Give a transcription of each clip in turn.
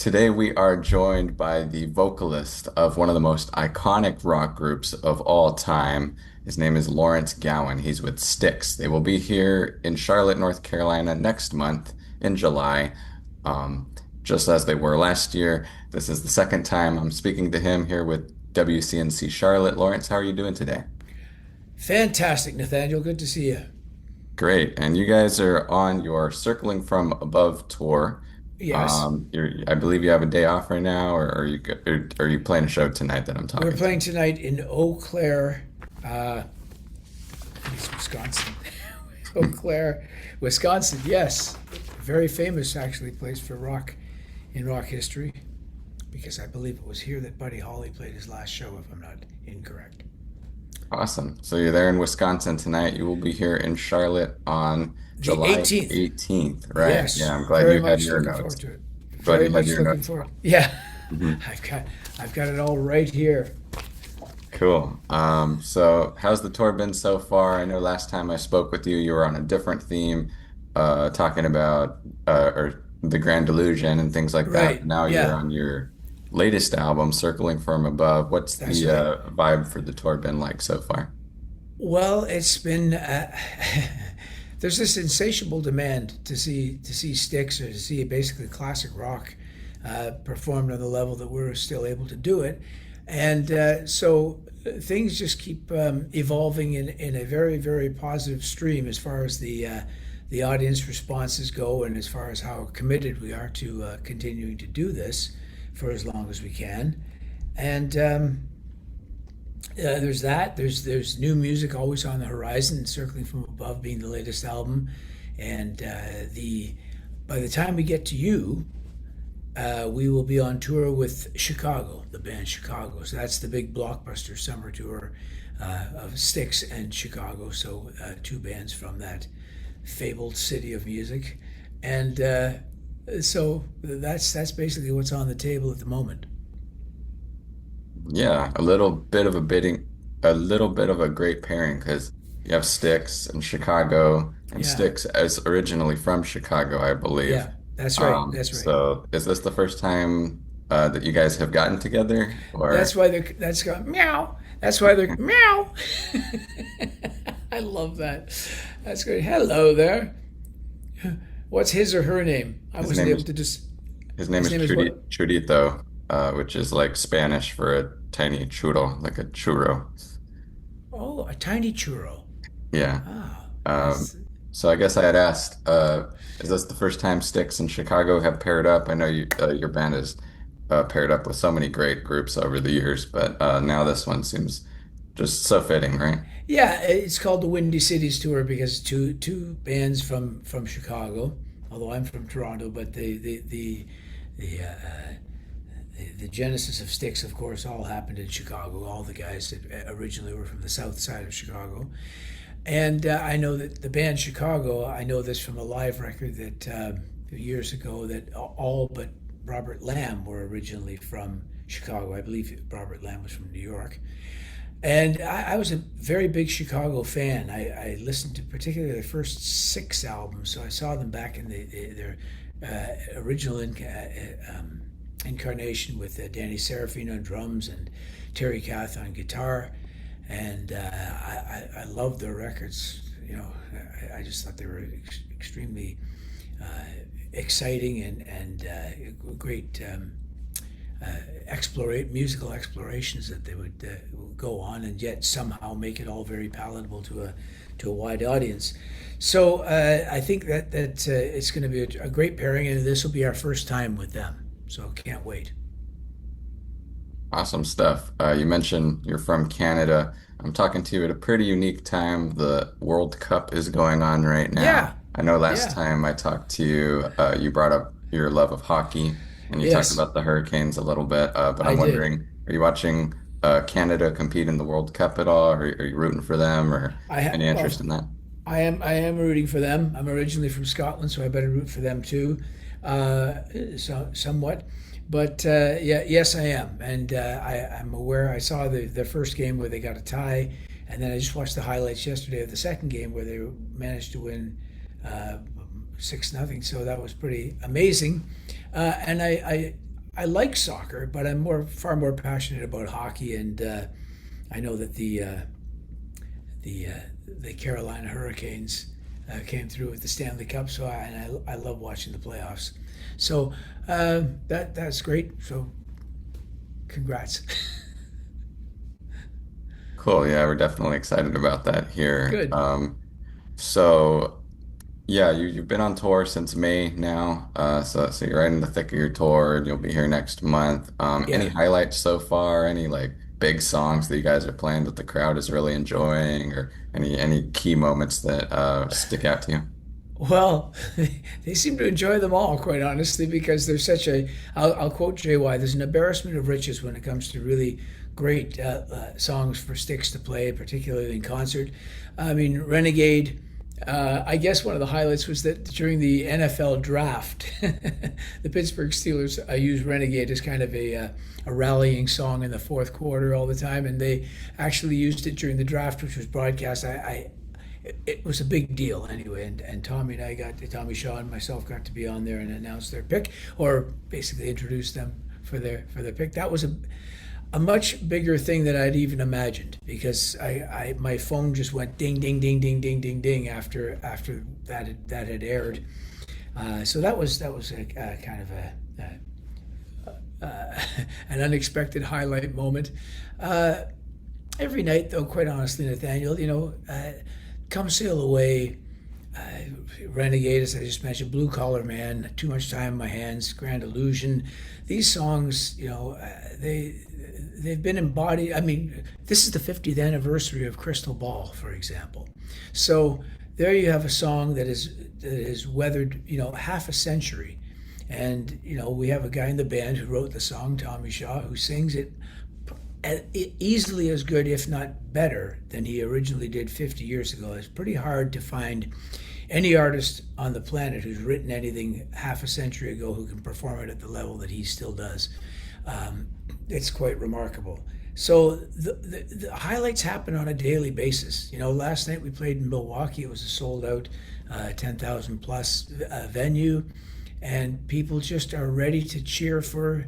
Today we are joined by the vocalist of one of the most iconic rock groups of all time. His name is Lawrence Gowan. He's with Styx. They will be here in Charlotte, North Carolina next month in July, um, just as they were last year. This is the second time I'm speaking to him here with WCNC Charlotte. Lawrence, how are you doing today? Fantastic, Nathaniel. Good to see you. Great. And you guys are on your Circling from Above tour. Yes, I believe you have a day off right now, or are you playing a show tonight that I'm we're talking to? playing tonight in Eau Claire, uh, I think it's Wisconsin. Eau Claire, Wisconsin. Yes, very famous actually place for rock in rock history, because I believe it was here that Buddy Holly played his last show, if I'm not incorrect. Awesome. So you're there in Wisconsin tonight. You will be here in Charlotte on The July 18th. 18th, right? Yes, Yeah, I'm glad very you had much your looking notes. forward to it. Glad Very you had much your looking notes. forward. Yeah, Mhm. I've got it all right here. Cool. So how's the tour been so far? I know last time I spoke with you, you were on a different theme, talking about or the Grand Illusion and things like that. Right. Now you're Yeah, on your latest album, Circling from Above. What's that's the right. vibe for the tour been like so far? Well, it's been there's this insatiable demand to see Styx, or to see basically classic rock performed on the level that we're still able to do it, and things just keep evolving in a very positive stream as far as the audience responses go, and as far as how committed we are to continuing to do this for as long as we can, and. There's that. There's new music always on the horizon. Circling from Above being the latest album, and the by the time we get to you, we will be on tour with Chicago, the band Chicago. So that's the big blockbuster summer tour of Styx and Chicago. So two bands from that fabled city of music, and so that's basically what's on the table at the moment. Yeah, a little bit of a great pairing because you have Styx and Chicago, and Yeah, Styx is originally from Chicago, I believe. yeah, that's right. That's right. So is this the first time that you guys have gotten together, That's or why that's got meow. That's why they're meow. I love that. That's great. Hello there. What's his or her name? I his wasn't name able is to just. his name His is name is what? Churrito, which is like Spanish for a tiny churro, like a churro. Oh, a tiny churro. Yeah. Ah, Um, that's so I guess I had asked, is this the first time Styx and Chicago have paired up? I know your band has paired up with so many great groups over the years, but now this one seems just so fitting, right? yeah. It's called the Windy Cities Tour because two bands from Chicago. Although I'm from Toronto, but the genesis of Styx, of course, all happened in Chicago. All the guys that originally were from the south side of Chicago. And I know that the band Chicago, I know this from a live record that years ago, that all but Robert Lamb were originally from Chicago. I believe Robert Lamb was from New York. And I was a very big Chicago fan. I listened to particularly their first six albums, so I saw them back in their original incarnation with Danny Serafino on drums and Terry Kath on guitar. And I loved their records. You know, I just thought they were extremely exciting and great musical explorations that they would go on, and yet somehow make it all very palatable to a wide audience. So I think that it's going to be a great pairing, and this will be our first time with them. So can't wait. Awesome stuff. You mentioned you're from Canada. I'm talking to you at a pretty unique time. The World Cup is going on right now. Yeah, I know last yeah, time I talked to you, you brought up your love of hockey and you talked yes, about the Hurricanes a little bit. But I I'm did. wondering, are you watching Canada compete in the World Cup at all? Or are you rooting for them or any Well, interest in that? I am rooting for them. I'm originally from Scotland, so I better root for them too, so somewhat. But yeah, yes, I am, and I'm aware. I saw the first game where they got a tie, and then I just watched the highlights yesterday of the second game where they managed to win 6-0. So that was pretty amazing, and I like soccer, but I'm far more passionate about hockey, and I know that the the Carolina Hurricanes came through with the Stanley Cup, so I love watching the playoffs. So that's great. So congrats. Cool. Yeah, we're definitely excited about that here. Good. So yeah, you've been on tour since May now. So you're right in the thick of your tour, and you'll be here next month. Any Yeah. highlights so far? Any like big songs that you guys are playing that the crowd is really enjoying, or any key moments that stick out to you? Well, they seem to enjoy them all, quite honestly, because there's such a. I'll quote JY. There's an embarrassment of riches when it comes to really great songs for Styx to play, particularly in concert. I mean, Renegade. I guess one of the highlights was that during the NFL draft, the Pittsburgh Steelers used Renegade as kind of a rallying song in the fourth quarter all the time, and they actually used it during the draft, which was broadcast. It was a big deal anyway, and Tommy Shaw and myself got to be on there and announce their pick, or basically introduce them for their pick. That was a much bigger thing than I'd even imagined, because I my phone just went ding ding ding ding ding ding ding after that had aired. So that was a kind of an unexpected highlight moment. Every night, though, quite honestly, Nathaniel, Come Sail Away, Renegade, as I just mentioned, Blue Collar Man, Too Much Time in My Hands, Grand Illusion. These songs, they've been embodied. I mean, this is the 50th anniversary of Crystal Ball, for example. So there you have a song that is weathered, half a century. And, we have a guy in the band who wrote the song, Tommy Shaw, who sings it easily as good, if not better, than he originally did 50 years ago. It's pretty hard to find any artist on the planet who's written anything half a century ago who can perform it at the level that he still does. It's quite remarkable. So the highlights happen on a daily basis. Last night we played in Milwaukee. It was a sold out 10,000 plus venue, and people just are ready to cheer for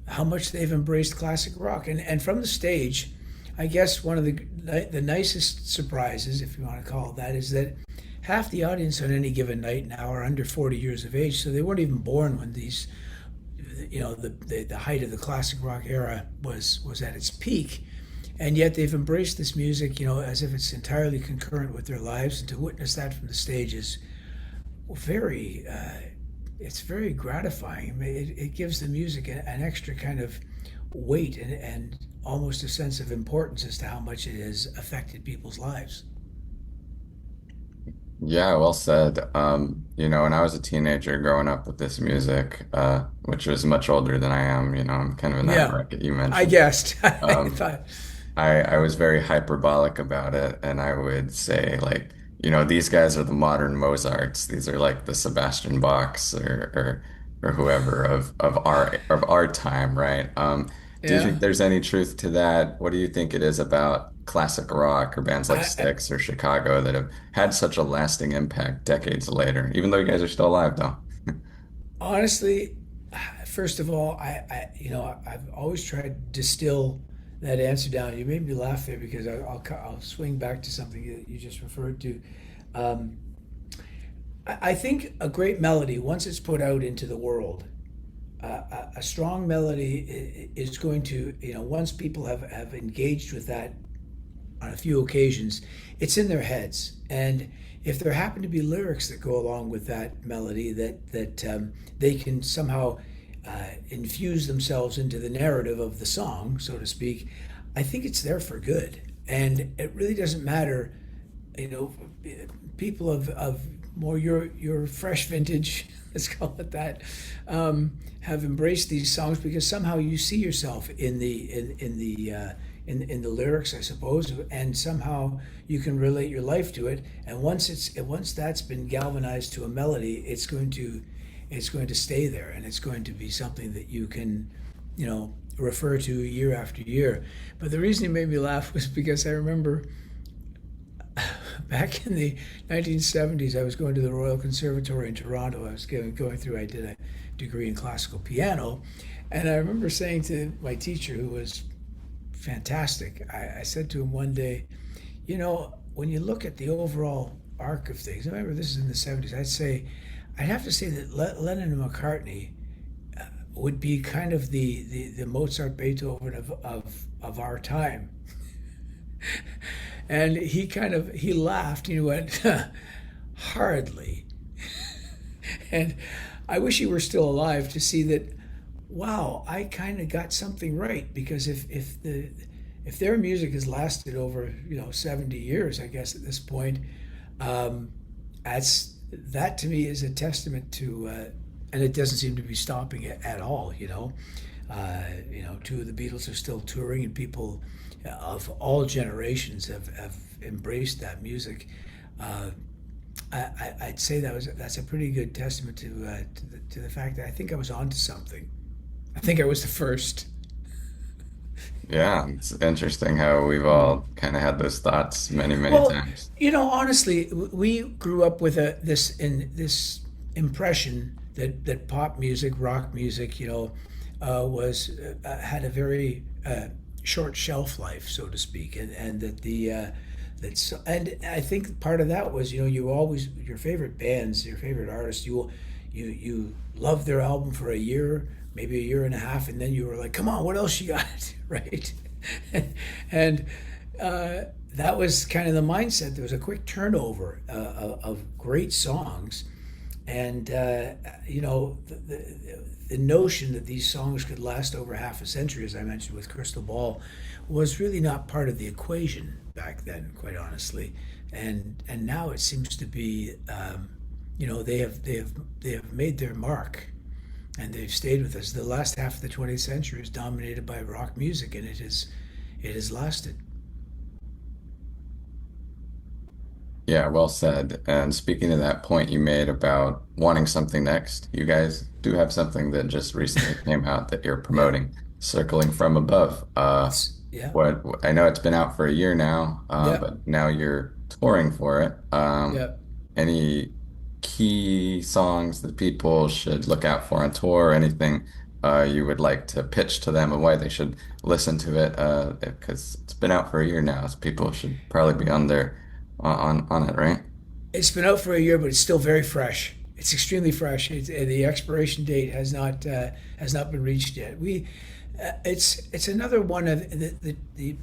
how much they've embraced classic rock. And from the stage, I guess one of the nicest surprises, if you want to call it that, is that half the audience on any given night now are under 40 years of age, so they weren't even born when the height of the classic rock era was at its peak, and yet they've embraced this music, as if it's entirely concurrent with their lives, and to witness that from the stage is very it's very gratifying. I mean, it gives the music an extra kind of weight and almost a sense of importance as to how much it has affected people's lives. Yeah, well said. When I was a teenager growing up with this music, which was much older than I am, I'm kind of in that Yeah, bracket you I mentioned. guessed. I Um, thought, I was very hyperbolic about it, and I would say like, these guys are the modern Mozarts. These are like the Sebastian Bachs or whoever of our time, right? Do you yeah. think there's any truth to that? What do you think it is about classic rock or bands like I Styx or Chicago that have had such a lasting impact decades later, even though you guys are still alive, though? honestly, first of all, I've always tried to distill that answer down. You made me laugh there because I'll swing back to something that you just referred to. Um, I think a great melody, once it's put out into the world, a strong melody is going to, once people have engaged with that on a few occasions, it's in their heads. And if there happen to be lyrics that go along with that melody that they can somehow infuse themselves into the narrative of the song, so to speak, I think it's there for good. And it really doesn't matter, you know, people of more your fresh vintage, let's call it that, have embraced these songs because somehow you see yourself in the lyrics, I suppose, and somehow you can relate your life to it. And once that's been galvanized to a melody, it's going to stay there, and it's going to be something that you can, refer to year after year. But the reason it made me laugh was because I remember back in the 1970s, I was going to the Royal Conservatory in Toronto. I was going through. I did a degree in classical piano, And I remember saying to my teacher, who was fantastic, I said to him one day, when you look at the overall arc of things, I remember this is in the 70s, I'd have to say that Lennon and McCartney would be kind of the Mozart Beethoven of our time. And he laughed and he went, hardly. And I wish he were still alive to see that, wow, I kind of got something right, because if their music has lasted over 70 years, I guess at this point, um, that to me is a testament to, and it doesn't seem to be stopping it at all. Two of the Beatles are still touring, and people of all generations have embraced that music. Uh, I'd say that's a pretty good testament to the fact that I think I was onto something. I think I was the first. Yeah, it's interesting how we've all kind of had those thoughts many, many Well, times. honestly, we grew up with this impression that pop music, rock music, was had a very short shelf life, so to speak, and that and I think part of that was, you always, your favorite bands, your favorite artists, you loved their album for a year, maybe a year and a half, and then you were like, come on, what else you got? Right? And uh, that was kind of the mindset. There was a quick turnover of great songs, and the notion that these songs could last over half a century, as I mentioned with Crystal Ball, was really not part of the equation back then, quite honestly. And now it seems to be, they have made their mark, and they've stayed with us. The last half of the 20th century is dominated by rock music, and it has lasted. Yeah, well said. And speaking of that point you made about wanting something next, you guys do have something that just recently came out that you're Yeah, promoting, Circling from Above. yeah, What I know it's been out for a year now, yeah, but now you're touring for it. yeah. Any key songs that people should look out for on tour, or anything you would like to pitch to them and why they should listen to it? Because it's been out for a year now, so people should probably be on it, right? It's been out for a year, but it's still very fresh. It's extremely fresh. The expiration date has not been reached yet. It's another one of the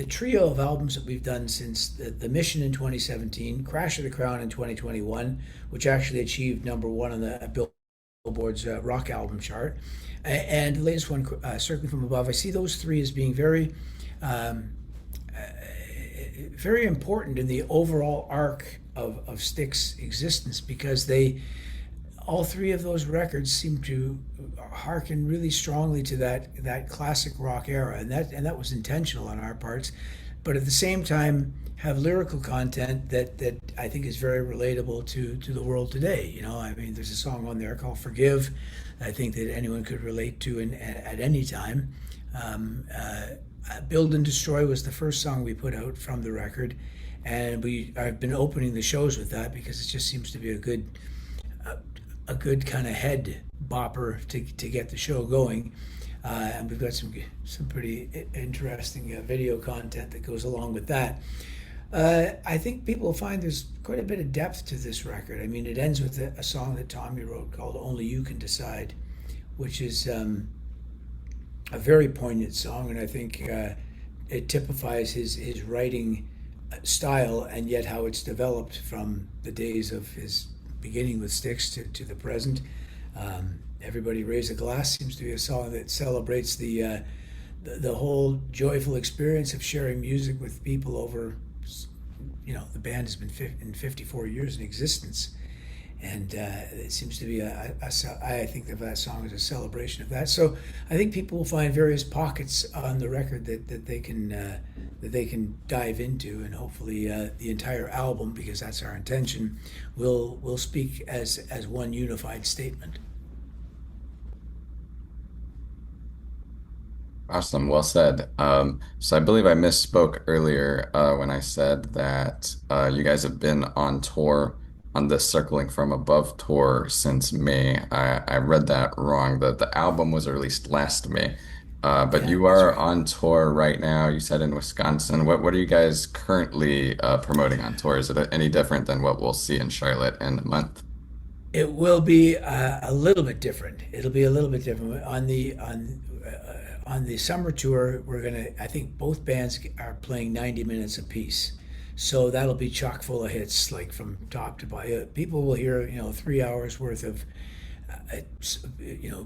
trio of albums that we've done since the Mission in 2017, Crash of the Crown in 2021, which actually achieved number one on the Billboard's rock album chart, and the latest one, Circling from Above. I see those three as being um, very important in the overall arc of Styx existence, because all three of those records seem to hearken really strongly to that classic rock era, and that was intentional on our parts, but at the same time have lyrical content that I think is very relatable to the world today. I mean, there's a song on there called "Forgive." I think that anyone could relate to at any time. Um, uh, "Build and Destroy" was the first song we put out from the record, and I've been opening the shows with that because it just seems to be a good kind of head bopper to get the show going. And we've got some pretty interesting video content that goes along with that. I think people will find there's quite a bit of depth to this record. I mean, it ends with a song that Tommy wrote called "Only You Can Decide," which is a very poignant song, and I think it typifies his writing style, and yet how it's developed from the days of his beginning with Styx to the present. Everybody Raise a Glass seems to be a song that celebrates the whole joyful experience of sharing music with people over. The band has been in 54 years in existence, and it seems to be I think of that song as a celebration of that. So I think people will find various pockets on the record that they can dive into, and hopefully the entire album, because that's our intention, will speak as one unified statement. Awesome, well said. So I believe I misspoke earlier when I said that you guys have been on tour on this Circling from Above tour since May. I read that wrong. The album was released last May. But Yeah, you that's are right. on tour right now. You said in Wisconsin. What are you guys currently promoting on tour? Is it any different than what we'll see in Charlotte in a month? It will be a little bit different. It'll be a little bit different on the summer tour. We're gonna. I think both bands are playing 90 minutes apiece, so that'll be chock full of hits, like from top to bottom. People will hear 3 hours worth of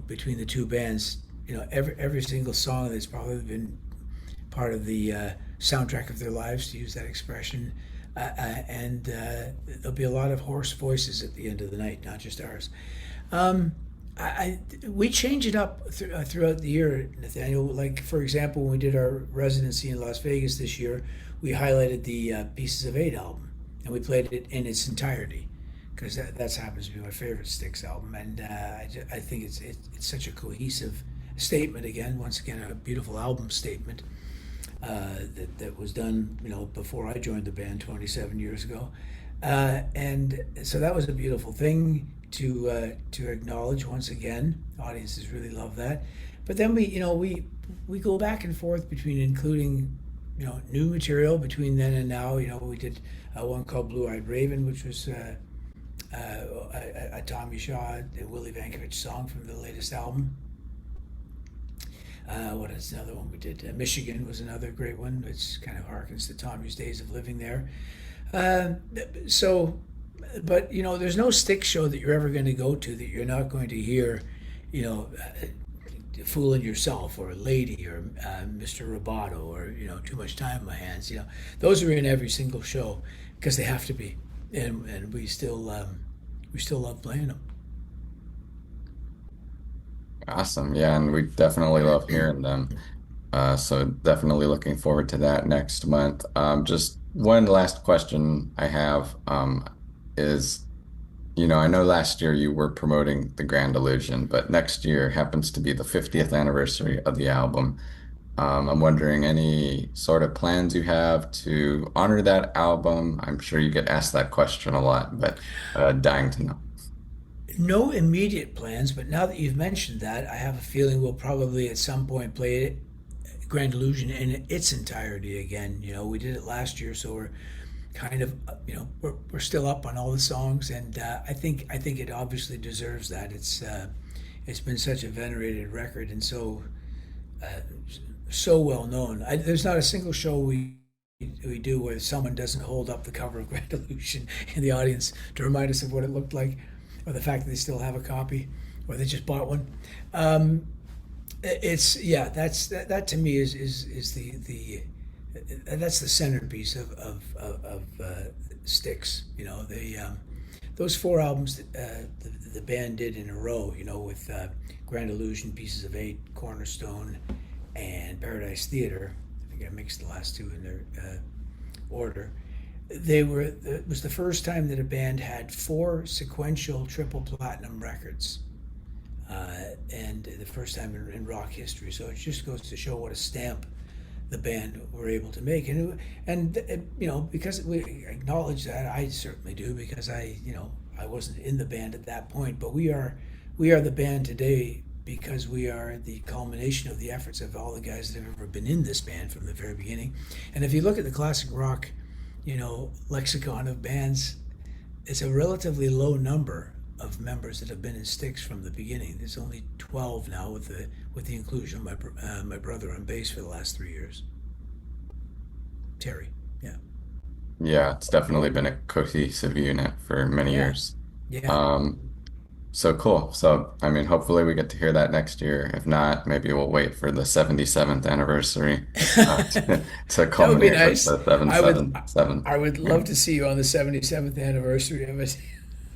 between the two bands. Every single song that's probably been part of the soundtrack of their lives, to use that expression. And there'll be a lot of hoarse voices at the end of the night, not just ours. Um, we change it up throughout the year, Nathaniel. Like, for example, when we did our residency in Las Vegas this year, we highlighted the Pieces of Eight album, and we played it in its entirety because that happens to be my favorite Styx album, and I think it's such a cohesive statement. Again, once again, a beautiful album statement that was done, before I joined the band 27 years ago, and so that was a beautiful thing to acknowledge once again. Audiences really love that, but then we go back and forth between including new material between then and now. We did one called Blue Eyed Raven, which was a Tommy Shaw and Willie Vankovich song from the latest album. What is another one we did? Michigan was another great one. It's kind of harkens to Tommy's days of living there. Uh, so, but there's no stick show that you're ever going to go to that you're not going to hear, "Fooling Yourself" or "Lady" or "Mr. Roboto" or "Too Much Time on My Hands." Those are in every single show because they have to be, and we still love playing them. Awesome. Yeah, and we definitely love hearing them. So definitely looking forward to that next month. Just one last question I have is, I know last year you were promoting The Grand Illusion, but next year happens to be the 50th anniversary of the album. I'm wondering any sort of plans you have to honor that album. I'm sure you get asked that question a lot, but dying to know. No immediate plans, but now that you've mentioned that, I have a feeling we'll probably at some point play it, Grand Illusion in its entirety again. We did it last year, so we're kind of, we're still up on all the songs, and I think it obviously deserves that. It's been such a venerated record and uh, so well known. There's not a single show we do where someone doesn't hold up the cover of Grand Illusion in the audience to remind us of what it looked like, or the fact that they still have a copy, or they just bought one. Um, it's yeah, that to me is the that's the centerpiece of Styx. Those four albums that the band did in a row. With Grand Illusion, Pieces of Eight, Cornerstone, and Paradise Theater. I think I mixed the last two in their order. It was the first time that a band had four sequential triple platinum records, and the first time in rock history. So it just goes to show what a stamp the band were able to make, and because we acknowledge that, I certainly do, because I wasn't in the band at that point, but we are the band today because we are the culmination of the efforts of all the guys that have ever been in this band from the very beginning. And if you look at the classic rock, lexicon of bands, it's a relatively low number of members that have been in Styx from the beginning. There's only 12 now, with the inclusion of my brother on bass for the last 3 years, Terry. Yeah, Yeah, it's definitely been a cohesive unit for many yeah, years. yeah. Um, so cool. So, I mean, hopefully we get to hear that next year. If not, maybe we'll wait for the 77th anniversary to That would be culminate with nice. the I would 777. I would Yeah, love to see you on the 77th anniversary of it.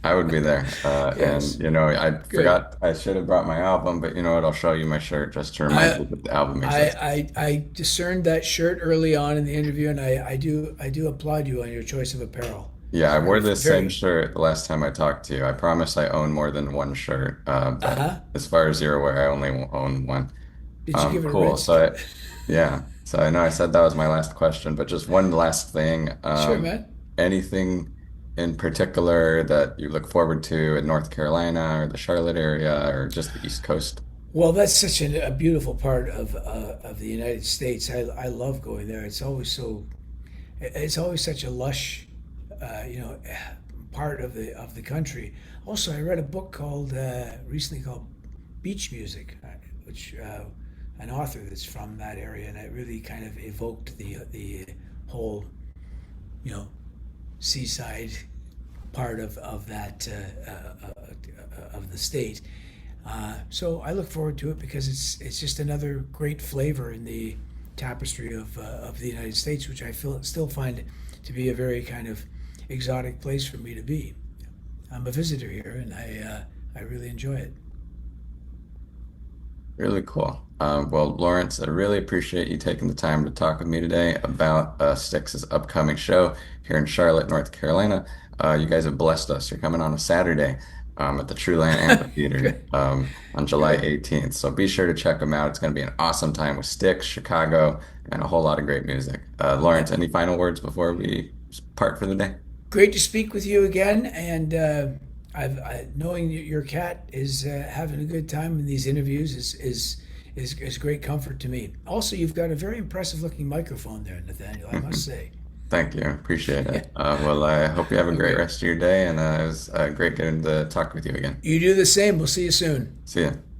I would be there. And, Yes, I good. forgot I should have brought my album, but you know what? I'll show you my shirt just to remind I you that the album I, exists. I discerned that shirt early on in the interview, and I do applaud you on your choice of apparel. Yeah, It's I wore very this same very. shirt the last time I talked to you. I promise I own more than one shirt, but Uh-huh. as far as you're aware, I only own one. Did you give it a Cool. rinse? Yeah. So I know I said that was my last question, but just one last thing. Sure, man. Anything in particular that you look forward to in North Carolina or the Charlotte area or just the East Coast? Well, that's such a beautiful part of the United States. I love going there. It's always such a lush, you know, part of the country. Also, I read a book called recently called Beach Music, which an author that's from that area, and it really kind of evoked the whole, you know, seaside part of that of the state. So I look forward to it because it's just another great flavor in the tapestry of the United States, which I feel still find to be a very kind of exotic place for me to be. I'm a visitor here, and I really enjoy it. Really cool. Well, Lawrence, I really appreciate you taking the time to talk with me today about Styx's upcoming show here in Charlotte, North Carolina. You guys have blessed us. You're coming on a Saturday at the Truliant Amphitheater Good, on July good. 18th. So be sure to check them out. It's going to be an awesome time with Styx, Chicago, and a whole lot of great music. Lawrence, any final words before we part for the day? Great to speak with you again, and knowing that your cat is having a good time in these interviews is great comfort to me. Also, you've got a very impressive looking microphone there, Nathaniel, I must say. Thank you. Appreciate it. Well, I hope you have a great Okay. rest of your day, and it was great getting to talk with you again. You do the same. We'll see you soon. See ya.